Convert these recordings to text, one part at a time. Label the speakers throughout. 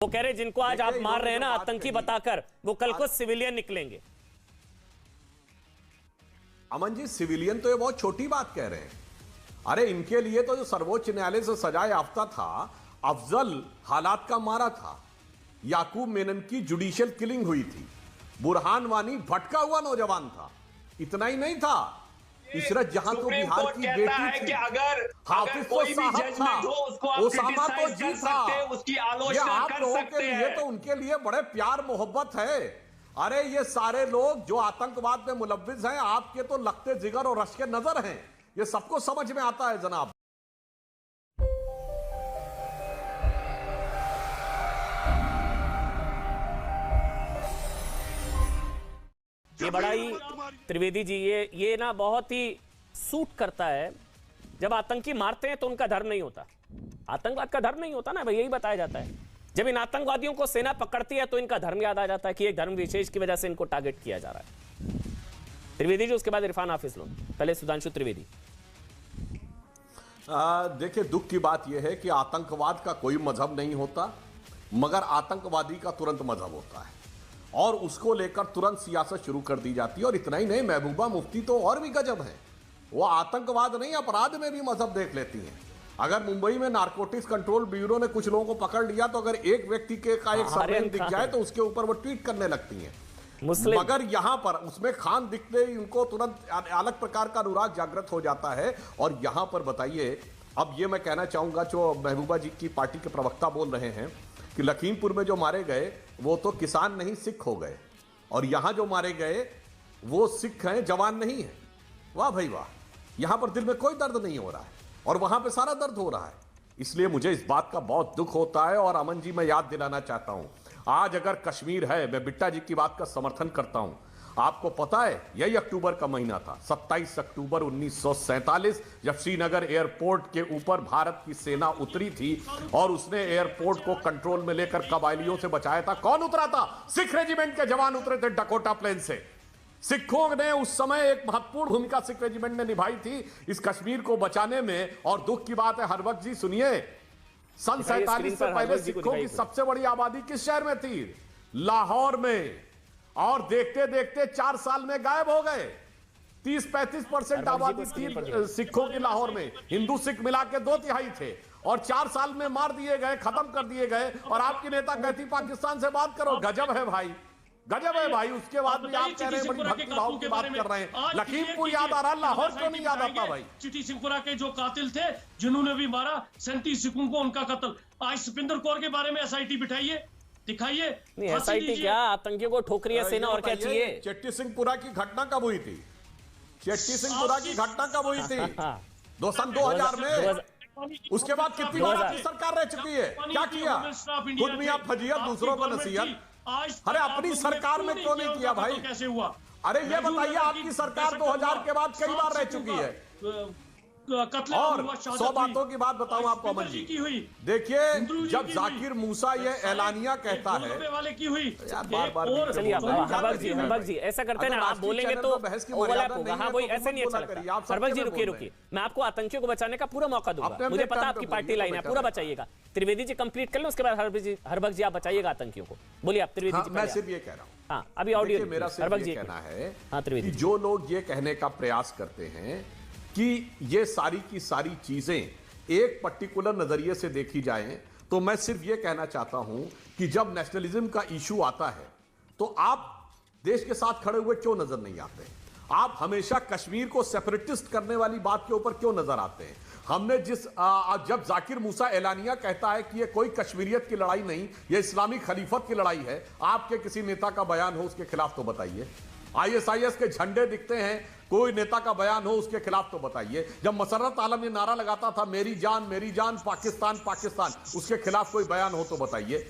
Speaker 1: वो कह रहे जिनको आज आप मार रहे हैं ना आतंकी बताकर, वो कल को सिविलियन निकलेंगे।
Speaker 2: अमन जी, सिविलियन तो ये बहुत छोटी बात कह रहे हैं। अरे इनके लिए तो जो सर्वोच्च न्यायालय से सजा याफ्ता था, अफजल हालात का मारा था, याकूब मेनन की जुडिशियल किलिंग हुई थी, बुरहान वानी भटका हुआ नौजवान था, इतना ही नहीं था, इशरत जहां तो बिहार की बेटी थी, हाफिज तो साहब था, ओसामा तो जी था। ये आप लोगों के लिए तो उनके लिए बड़े प्यार मोहब्बत है। अरे ये सारे लोग जो आतंकवाद में मुलव्विस हैं, आपके तो लगते जिगर और रश्के नजर हैं, ये सबको समझ में आता है जनाब।
Speaker 1: ये बड़ा ही त्रिवेदी जी, ये ना बहुत ही सूट करता है। जब आतंकी मारते हैं तो उनका धर्म नहीं होता, आतंकवाद का धर्म नहीं होता ना भाई, यही बताया जाता है। जब इन आतंकवादियों को सेना पकड़ती है तो इनका धर्म याद आ जाता है कि एक धर्म विशेष की वजह से इनको टारगेट किया जा रहा है। त्रिवेदी जी, उसके बाद इरफान हाफिज लोग, पहले सुधांशु त्रिवेदी।
Speaker 2: देखिए, दुख की बात यह है कि आतंकवाद का कोई मजहब नहीं होता, मगर आतंकवादी का तुरंत मजहब होता है और उसको लेकर तुरंत सियासत शुरू कर दी जाती है। और इतना ही नहीं, महबूबा मुफ्ती तो और भी गजब है, वो आतंकवाद नहीं अपराध में भी मजहब देख लेती हैं। अगर मुंबई में नारकोटिक्स कंट्रोल ब्यूरो ने कुछ लोगों को पकड़ लिया तो अगर एक व्यक्ति का एक सरनेम दिख जाए तो उसके ऊपर वो ट्वीट करने लगती हैं। मगर यहां पर उसमें खान दिखते ही उनको तुरंत अलग प्रकार का अनुराग जागृत हो जाता है। और यहां पर बताइए, अब ये मैं कहना चाहूंगा, जो महबूबा जी की पार्टी के प्रवक्ता बोल रहे हैं कि लखीमपुर में जो मारे गए वो तो किसान नहीं सिख हो गए, और यहां जो मारे गए वो सिख हैं, जवान नहीं है। वाह भाई वाह, यहां पर दिल में कोई दर्द नहीं हो रहा है और वहां पे सारा दर्द हो रहा है। इसलिए मुझे इस बात का बहुत दुख होता है। और अमन जी, मैं याद दिलाना चाहता हूं, आज अगर कश्मीर है, मैं बिट्टा जी की बात का समर्थन करता हूं। आपको पता है यही अक्टूबर का महीना था, 27 अक्टूबर 1947, जब श्रीनगर एयरपोर्ट के ऊपर भारत की सेना उतरी थी और उसने एयरपोर्ट को कंट्रोल में लेकर कबायलियों से बचाया था। कौन उतरा था? सिख रेजिमेंट के जवान उतरे थे डकोटा प्लेन से। सिखों ने उस समय एक महत्वपूर्ण भूमिका सिख रेजिमेंट ने निभाई थी इस कश्मीर को बचाने में। और दुख की बात है, हर वक्त जी सुनिए, सन 47 से पहले सिखों की सबसे बड़ी आबादी किस शहर में थी? लाहौर में। और देखते देखते 4 साल में गायब हो गए। 30-35% आबादी थी सिखों की लाहौर में, हिंदू सिख मिला के 2/3 थे, और 4 साल में मार दिए गए, खत्म कर दिए गए। और आपकी नेता कहती पाकिस्तान से बात करो। गजब है भाई, गजब है भाई। उसके बाद भी आप कह रहे हैं बड़ी भक्ति भाव की बात कर रहे हैं। लखीमपुर याद आ रहा, लाहौर क्यों नहीं याद आता भाई?
Speaker 3: चिटी सिंहपुरा के जो कातिल थे, जिन्होंने भी मारा 37 सिखों को, उनका कत्ल। आज सुपिंदर कौर के बारे में एसआईटी बिठाइए, दिखाइए।
Speaker 1: नहीं, एसआईटी क्या, आतंकियों को ठोक रही है सेना, और क्या चाहिए?
Speaker 2: चिट्टी सिंहपुरा की घटना कब हुई थी? चिट्टी सिंहपुरा की घटना कब हुई थी? सन 2000 में। उसके बाद कितनी बार आपकी सरकार रह चुकी है? क्या किया? खुद मियां फजीयत, दूसरों को नसीहत। अरे अपनी सरकार में क्यों नहीं किया भाई?
Speaker 3: कैसे हुआ?
Speaker 2: अरे ये बताइए, आपकी सरकार 2000 के बाद कई बार रह चुकी है। और 100 बातों की बात बताऊं आपको अमन जी, देखिए, जब जाकिर मूसा ये ऐलानिया कहता है,
Speaker 1: यार बार-बार चलिए हरबख्श जी ऐसा करते हैं ना, आप बोलेंगे तो ओवरलैप होगा। हाँ वही, ऐसे नहीं अच्छा लगता। हरबख्श जी रुकिए, मैं आपको आतंकियों को बचाने का पूरा मौका दूंगा, मुझे पता आपकी पार्टी लाइन है, पूरा बचाइएगा। त्रिवेदी जी कंप्लीट कर लें, उसके बाद हरबख्श जी आप बचाइएगा आतंकियों को। बोलिए आप त्रिवेदी जी।
Speaker 2: मैं सिर्फ ये कह रहा हूँ,
Speaker 1: हाँ अभी ऑडियो
Speaker 2: मेरा सिर्फ ये कहना है,
Speaker 1: हाँ त्रिवेदी,
Speaker 2: जो लोग ये कहने का प्रयास करते हैं कि ये सारी की सारी चीजें एक पर्टिकुलर नजरिए से देखी जाएं, तो मैं सिर्फ ये कहना चाहता हूं कि जब नेशनलिज्म का इशू आता है तो आप देश के साथ खड़े हुए क्यों नजर नहीं आते? आप हमेशा कश्मीर को सेपरेटिस्ट करने वाली बात के ऊपर क्यों नजर आते हैं? हमने जब जाकिर मूसा एलानिया कहता है कि ये कोई कश्मीरियत की लड़ाई नहीं, ये इस्लामी खलीफत की लड़ाई है, आपके किसी नेता का बयान हो उसके खिलाफ तो बताइए। ISIS के झंडे दिखते हैं, कोई नेता का बयान हो उसके खिलाफ तो बताइए। जब मसर्रत आलम ये नारा लगाता था मेरी जान पाकिस्तान पाकिस्तान, उसके खिलाफ कोई बयान हो तो बताइए।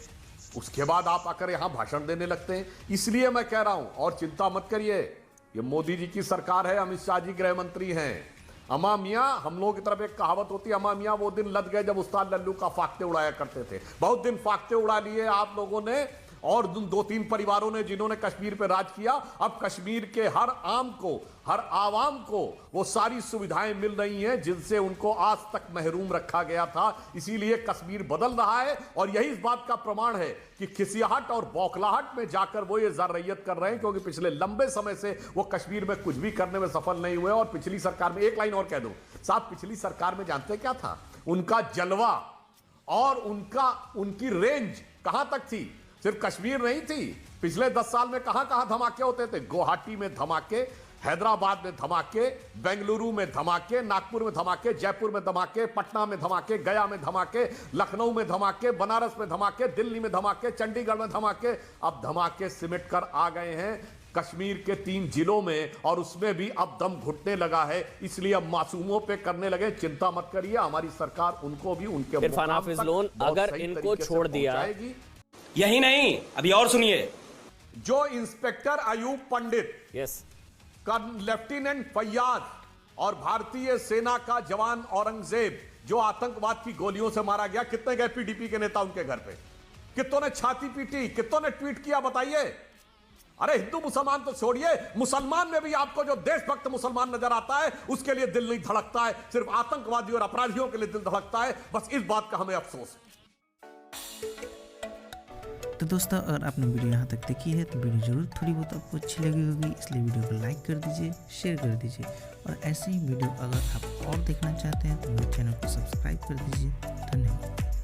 Speaker 2: उसके बाद आप आकर यहां भाषण देने लगते हैं। इसलिए मैं कह रहा हूं, और चिंता मत करिए, ये मोदी जी की सरकार है, अमित शाह जी गृह मंत्री हैं। अमा मियाँ, हम लोगों की तरफ एक कहावत होती है, अमा मियाँ वो दिन लद गए जब उस्ताद लल्लू का फाख्ते उड़ाया करते थे। बहुत दिन फाख्ते उड़ा लिए आप लोगों ने, और उन 2-3 परिवारों ने जिन्होंने कश्मीर पे राज किया, अब कश्मीर के हर आम को, हर आवाम को वो सारी सुविधाएं मिल रही हैं जिनसे उनको आज तक महरूम रखा गया था। इसीलिए कश्मीर बदल रहा है और यही इस बात का प्रमाण है कि खिसियाहट और बौखलाहट में जाकर वो ये ज़र-रैयत कर रहे हैं, क्योंकि पिछले लंबे समय से वो कश्मीर में कुछ भी करने में सफल नहीं हुए। और पिछली सरकार में, एक लाइन और कह दूं साहब, पिछली सरकार में जानते क्या था? उनका जलवा और उनकी रेंज कहां तक थी? सिर्फ कश्मीर नहीं थी। पिछले 10 साल में कहां कहां धमाके होते थे? गुवाहाटी में धमाके, हैदराबाद में धमाके, बेंगलुरु में धमाके, नागपुर में धमाके, जयपुर में धमाके, पटना में धमाके, गया में धमाके, लखनऊ में धमाके, बनारस में धमाके, दिल्ली में धमाके, चंडीगढ़ में धमाके। अब धमाके सिमट कर आ गए हैं कश्मीर के 3 जिलों में, और उसमें भी अब दम घुटने लगा है। इसलिए अब मासूमों पे करने लगे। चिंता मत करिए, हमारी सरकार उनको भी उनके
Speaker 1: इरफान हाफिज लोन अगर इनको छोड़ दिया,
Speaker 4: यही नहीं, अभी और सुनिए।
Speaker 2: जो इंस्पेक्टर अयूब पंडित,
Speaker 1: यस,
Speaker 2: लेफ्टिनेंट फैयाज और भारतीय सेना का जवान औरंगजेब जो आतंकवाद की गोलियों से मारा गया, कितने गए पीडीपी के नेता उनके घर पे? कितनों ने छाती पीटी? कितनों ने ट्वीट किया? बताइए। अरे हिंदू मुसलमान तो छोड़िए, मुसलमान में भी आपको जो देशभक्त मुसलमान नजर आता है उसके लिए दिल नहीं धड़कता है, सिर्फ आतंकवादी और अपराधियों के लिए दिल धड़कता है। बस इस बात का हमें अफसोस है।
Speaker 5: तो दोस्तों, अगर आपने वीडियो यहाँ तक देखी है तो वीडियो जरूर थोड़ी बहुत आपको अच्छी लगी होगी, इसलिए वीडियो को लाइक कर दीजिए, शेयर कर दीजिए। और ऐसे ही वीडियो अगर आप और देखना चाहते हैं तो मेरे चैनल को सब्सक्राइब कर दीजिए। धन्यवाद।